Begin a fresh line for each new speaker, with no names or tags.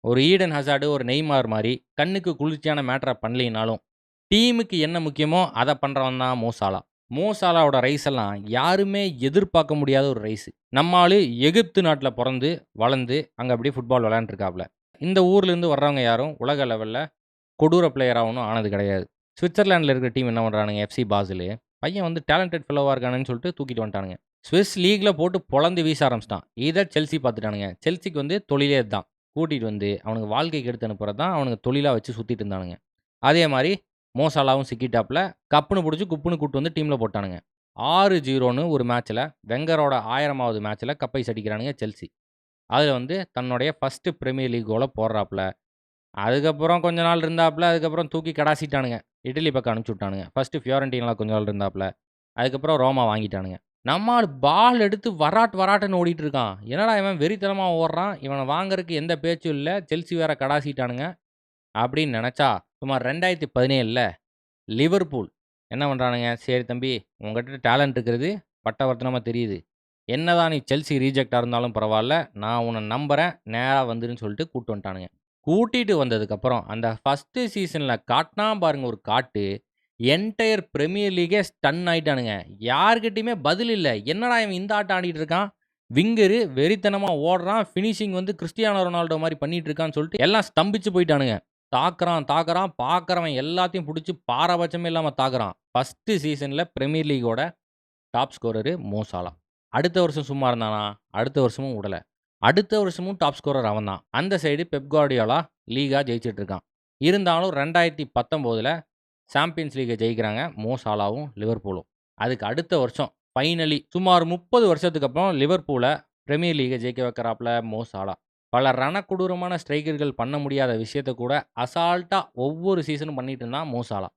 ஒரு Eden hazard, ஒரு Neymar மாரி கண்ணுக்கு குளிர்ச்சியான மேட்டர பண்ணலைனாலும், டீமுக்கு என்ன முக்கியமோ அத பண்றவன் தான் மோ சாலா. மோ சாலாவோட ரைஸ் எல்லாம் யாருமே எதிர்பார்க்க முடியாத ஒரு ரைஸ். நம்ம ஆளு எகிப்து நாட்ல பொறந்து, வளர்ந்து அங்க அப்படியே ஃபுட்பால் விளையாண்டுருக்காப்ல. இந்த ஊர்லேருந்து வர்றவங்க யாரும் உலக லெவல்ல கொடூர பிளேயரா ஒண்ணும் ஆனது கிடையாது. ஸ்விட்சர்லாண்ட்ல இருக்கிற டீம் என்ன பண்றானுங்க, எஃப்சி பாசிலு. பையன் வந்து டேலண்டட் ஃபெல்லோவா இருக்கானுன்னு சொல்லிட்டு தூக்கிட்டு வந்துட்டானுங்க. ஸ்விஸ் லீக்ல போட்டு பொளந்து வீச ஆரம்பிச்சுட்டான். இத செல்சி பார்த்துட்டானுங்க. செல்சிக்கு வந்து தொழிலே இதான். கூட்டிட்டு வந்து அவனுங்க வாழ்க்கைக்கு எடுத்து அனுப்புறது தான் அவனுங்க தொழிலா வச்சு சுத்திட்டு இருந்தானுங்க. அதே மாரி மோ சாலாவும் சிக்கிட்டாப்ல. கப்புன்னு புடிச்சு குப்புன்னு கூட்டு வந்து டீம்ல போட்டானுங்க. 6-0ன்னு ஒரு மேட்ச்ல வெங்கரோட 1000வது மேட்ச்ல கப்பை சடிக்கிறானுங்க செல்சி. அதுல வந்து தன்னுடைய ஃபர்ஸ்ட் பிரீமியர் லீக் கோல போடுறாப்ல. அதுக்கப்புறம் கொஞ்ச நாள் இருந்தாப்ல. அதுக்கப்புறம் தூக்கி கடாசிட்டானுங்க. இட்டலி பக்கம் அனுப்பிச்சு விட்டானுங்க. ஃபர்ஸ்ட்டு ஃபியோரன்டீனால கொஞ்ச நாள் இருந்தாப்ல. அதுக்கப்புறம் ரோமா வாங்கிட்டானுங்க. நம்ம ஆளு பால் எடுத்து வராட்டுன்னு ஓடிட்டு இருக்கான். என்னடா இவன் வெறித்தனமா ஓடுறான். இவன வாங்குறதுக்கு எந்த பேச்சும் இல்ல. செல்சி வேற கடாசிட்டானுங்க. அப்படின்னு நெனச்சா, சுமார் 2017ல லிவர்பூல் என்ன பண்றானுங்க, சரி தம்பி உன்கிட்ட டேலண்ட் இருக்கிறது பட்டவர்த்தனமா தெரியுது. என்னதான் நீ செல்சி ரிஜெக்ட்டா இருந்தாலும் பரவால்ல. நான் உன்ன நம்புறேன். நேரா வந்துருன்னு சொல்லிட்டு கூட்டு வந்துட்டானுங்க. கூட்டிட்டு வந்ததுக்கப்புறம், அந்த ஃபர்ஸ்ட்டு சீசன்ல காட்டுனான் பாருங்க ஒரு காட்டு. என்டயர் பிரீமியர் லீகே ஸ்டன் ஆயிட்டானுங்க. யார்கிட்டயுமே பதில் இல்ல. என்னடா இவன் இந்த ஆட்டம் ஆடிட்டு இருக்கான்? விங்கரு வெறித்தனமா ஓடுறான். ஃபினிஷிங் வந்து கிறிஸ்டியானோ ரொனால்டோ மாரி பண்ணிட்டு இருக்கான்னு சொல்லிட்டு எல்லாம் ஸ்தம்பிச்சு போயிட்டானுங்க. தாக்குறான். பார்க்குறவன் எல்லாத்தையும் புடிச்சு பாரபட்சமே இல்லாம தாக்குறான். ஃபர்ஸ்ட்டு சீசன்ல பிரீமியர் லீகோட டாப் ஸ்கோரரு மோ சாலா. அடுத்த வருஷம் சும்மா இருந்தானா? அடுத்த வருஷமும் விடல. அடுத்த வருஷமும் டாப் ஸ்கோரர் அவன் தான். அந்த சைடு பெப் கார்டியோலா லீகா ஜெயிச்சுட்டு இருக்கான். இருந்தாலும் 2019ல சாம்பியன்ஸ் லீக்க ஜெயிக்கிறாங்க மோ சாலாவும், லிவர்பூலும். அதுக்கு அடுத்த வருஷம் ஃபைனலி சுமார் 30 வருஷத்துக்கு அப்புறம் லிவர்பூல பிரீமியர் லீக்க ஜெயிக்க வைக்கிறாப்ல மோ சாலா. பல ரணக்கொடூரமான ஸ்ட்ரைக்கர்கள் பண்ண முடியாத விஷயத்த கூட அசால்ட்டா ஒவ்வொரு சீசனும் பண்ணிட்டு இருந்தான் மோ சாலா.